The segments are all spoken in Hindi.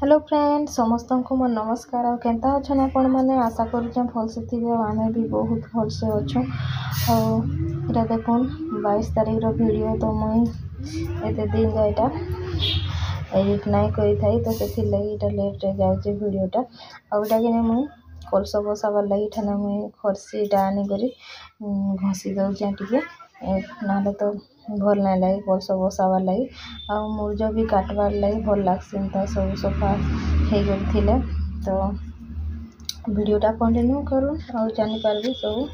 हेलो फ्रेंड समस्त को मोर नमस्कार और केंता अच्छन आपण मैंने आशा करूँ भलसे थे आम भी बहुत भलसे अच्छु और देखो 22 तारीख वीडियो तो मुई एत दिन जाइटा एडिट नहीं करी थाई तो से लगी लेट रे जाऊे वीडियोटा आउटा कि मुई कलश बसाबार लगी ठाना मुई खर्सीटा आनिक घसी दौचे टे ना तो भल नहीं लगे कलश बसाबार लगी आ मुर्ज भी काटबार लगी भल लगसी सब सफा हो गए तो वीडियोटा कंटिन्यू करूँ और जानीपारि सब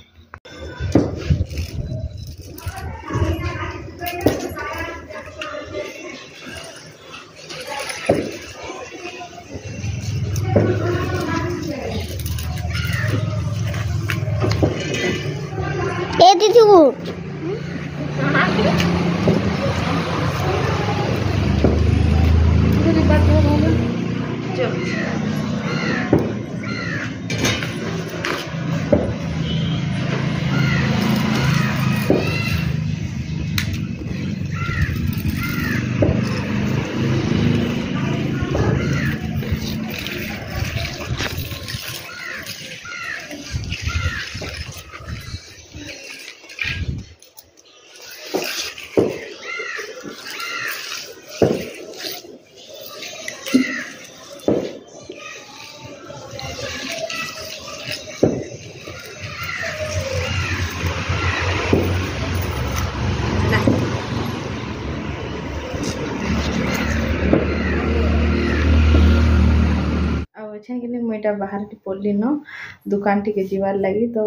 अच्छे कि मुईटा बाहर के पड़ली न दुकान टी जीवार लगी तो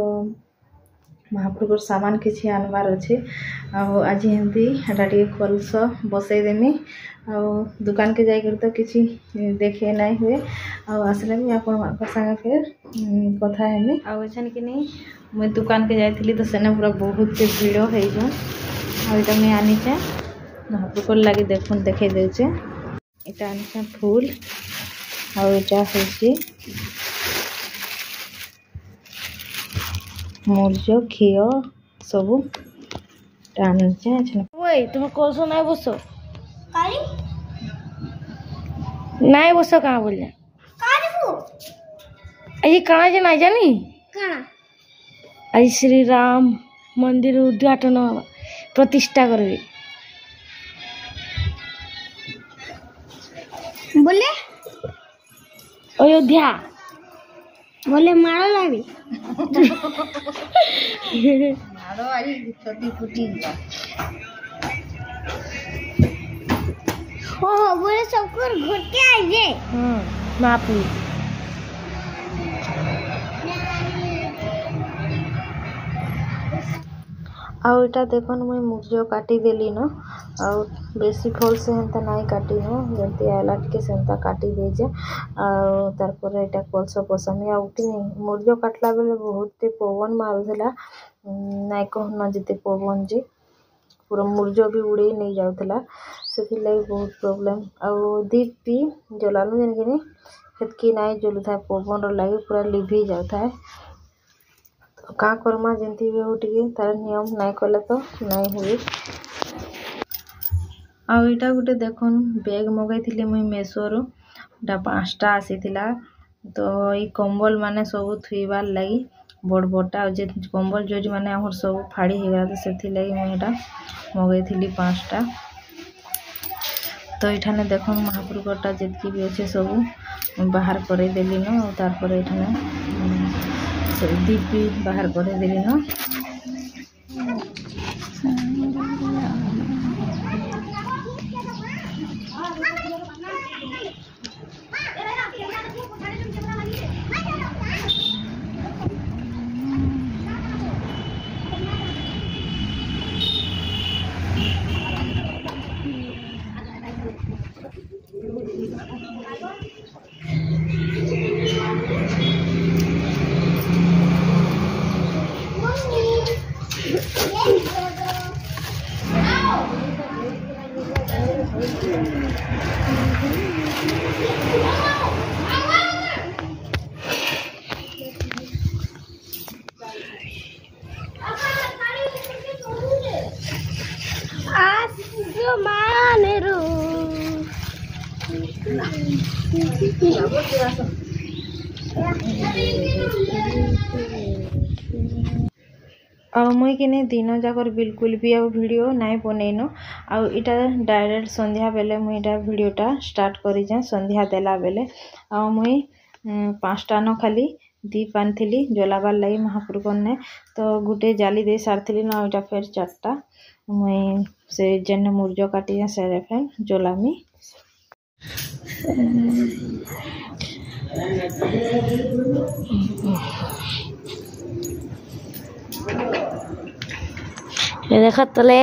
महाप्रभु सामान किसी आनबार अच्छे आज एमती टे कलश बसईदेमी आ दुकान के जाकर तो किसी देखे नहीं हुए आसले भी आप सागे फिर कथा हेमी आछन कि मुई दुकान के जाइली तो सेने पूरा बहुत भीड़ हो जाटा मुझे आनीचे महाप्रभु लगे देखुन देखे देचे यहाँ आनीचे फूल आटा हूँ मूर्ज घी सब तुम कौश ना बस ना बस कहाँ बोल आज कण जे ना जानी आज श्री राम मंदिर उद्घाटन प्रतिष्ठा करेंगे बोले अयोध्या बोले मारो लागी मारो आई छोटी फुटी हो बोले सबको घुट के आइए मापू आटा देखन मुई मुर्ज काटिदेली न आ बेसी फल से हेन्ता नहीं काटी न जमी आला टे सेन्ता काटी देजे आर एटा कलश बसामी आउटी मुर्ज काटला बेले बहुत पवन मारुला नाई कहन जिते पवन जे पूरा मुर्ज भी उड़े नहीं जाऊला से बहुत प्रोब्लेम आउ दीप भी जलालु जानिक हेतकी नहीं जलू था पवन लगे पूरा लिभि जाए तो का करमा जमी भी हो टे तार नियम नहीं कले तो नहीं हुए आईटा गोटे देखन बैग मगाई मुई मेसोरू 5टा आसीथिला तो ये कंबल माने सब थुईबार लगी बड़ बड़टा जे कंबल जोज माने हमर सब फाड़ी हो गया तो से लगी मुईटा मगाई 5टा तो ये देख महाप्रभुटा जितकी भी अच्छे सब बाहर करदेली न तार ये दीप भी बाहर करदेली न मुई कि दिन जाकर बिल्कुल भी वीडियो नहीं बनईन आईटा डायरेक्ट संध्या बेले मुई वीडियोटा स्टार्ट करें संध्या देला बेले मुई 5टा न खाली दीप आनी जलाबार लगी महाप्रभु ने तो गोटे जाली दे सारी ना इटा फिर 4टा मुई से जेने मुर्ज काटी से फिर जलामी देखो तले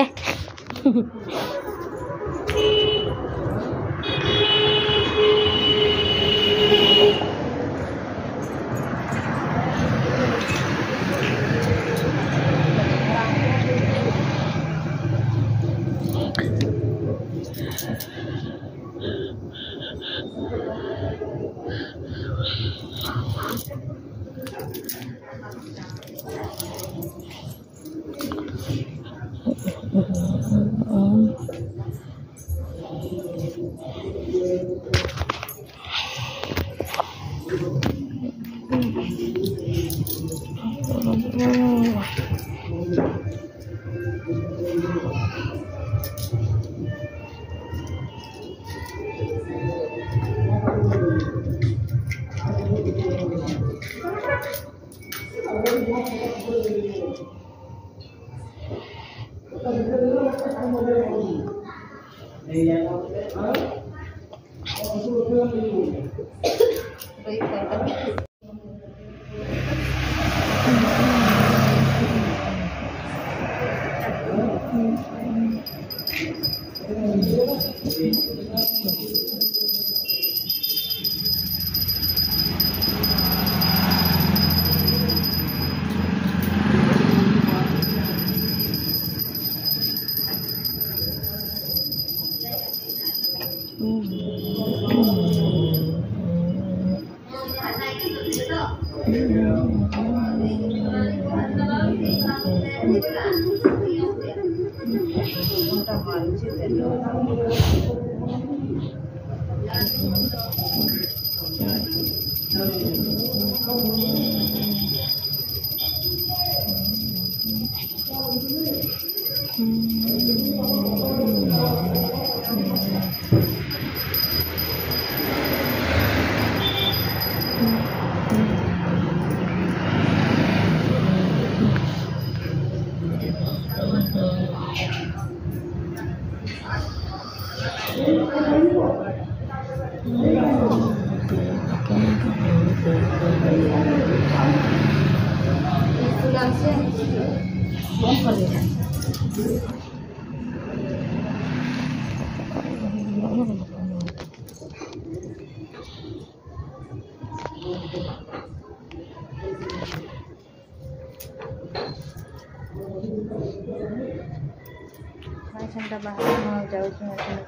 बाहर जाऊँ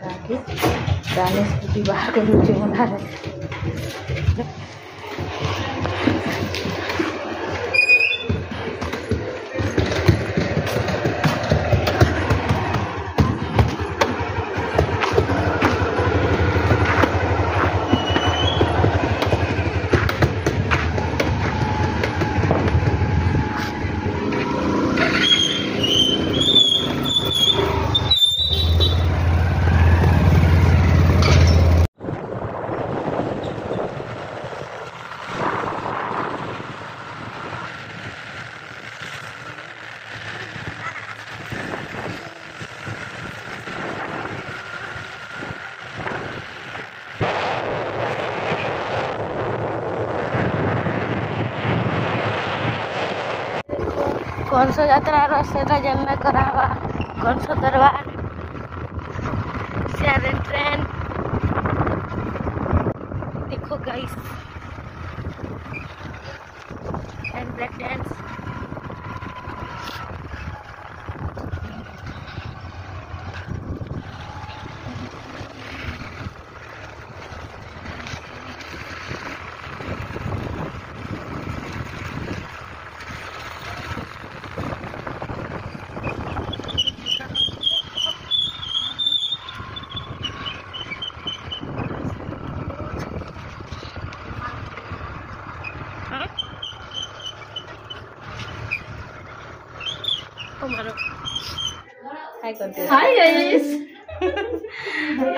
काकी दाने स्कूटी बाहर कर मनार कौन सा यात्रा रास्ता जन्म करावा कौन सा दरबार शेयर ट्रेन देखो गाइस एंड ब्रेक डांस हाय करते हाय गाइस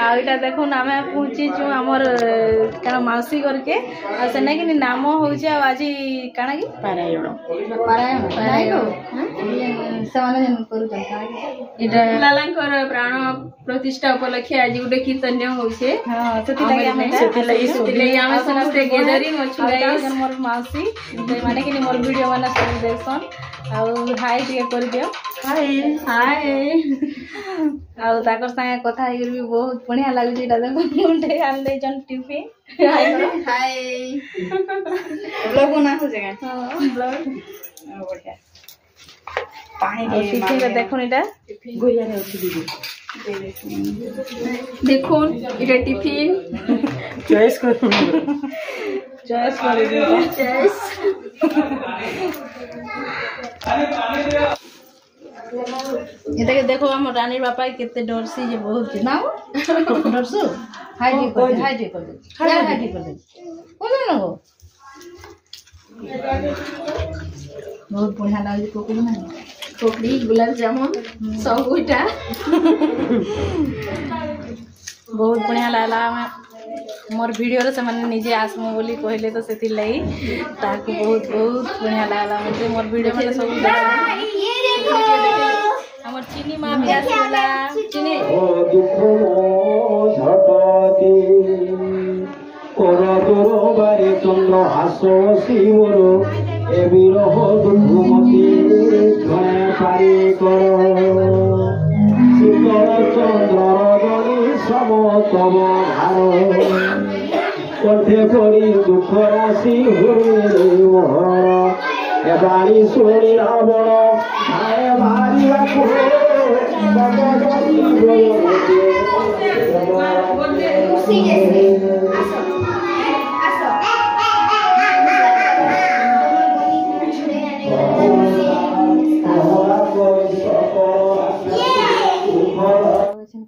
आउटा देखुन आमे पहुंचीचु हमर काना मौसी करके आ सेना कि नाम होउचे आज काना कि पारायण नाइ को समान जन करू इटा लालांकर प्राण प्रतिष्ठा उपलक्षे आज गुटे कीर्तन होउचे हां सेति लागि आमे समस्त गैदरिंग अछु गाइस मोर मौसी माने कि मोर वीडियो माने सब देखसन आउ हाय टिके कर दियो हाय आउ ताकर संगे कथा हेगर भी बहुत बढ़िया लागुची एटा देखो उठे आन दे जन टिफिन हाय ब्लॉग बना हो जगह हां ब्लॉग बढ़िया पानी और टिफिन के देखो एटा गोया रे अछि दीदी देखुन इटा टिफिन चॉइस करू चॉइस कर दियो चॉइस एटा के देखो हम रानी बापा केते डरसी जे बहुत ना डरसु हाय जी कर दे हाय जी कर दे बोलो ना गो बहुत बढ़िया लागे कोकड़ी ना खोकड़ी गुलाब जामुन सब गोटा बहुत बढ़िया लागला मोर वीडियो रे से माने निजे आसमु बोली कहले तो सेति लई ताकू बहुत बहुत बढ़िया लागला मते मोर वीडियो में सब ये देखो हमर चीनी मां भी आसला चीनी झटके ओर बारे चंद्र हाससी मोर ए बिरह दुखमती धने पारे कर शीतल चंद्र गणी सम तब भार कंठे पड़ी दुख राशि हुए मोहर ए बाणी शुणी रावण आए भारी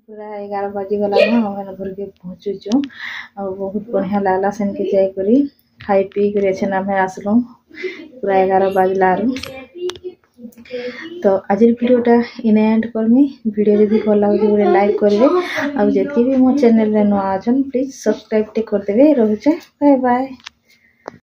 पूरा 11 बजे गला हम घर के पहुँचुचु और बहुत बढ़िया लागला सेन के जाय करी खाई पी करे छन हमें आसलु पूरा 11 बजला तो आज वीडियोटा इने एंड करमी वीडियो जदि भल लागे गोटे लाइक करेंगे और जति भी मो चैनल रे नुआ अछन प्लीज सब्सक्राइब टे कर देबे रहूचे बाय बाय।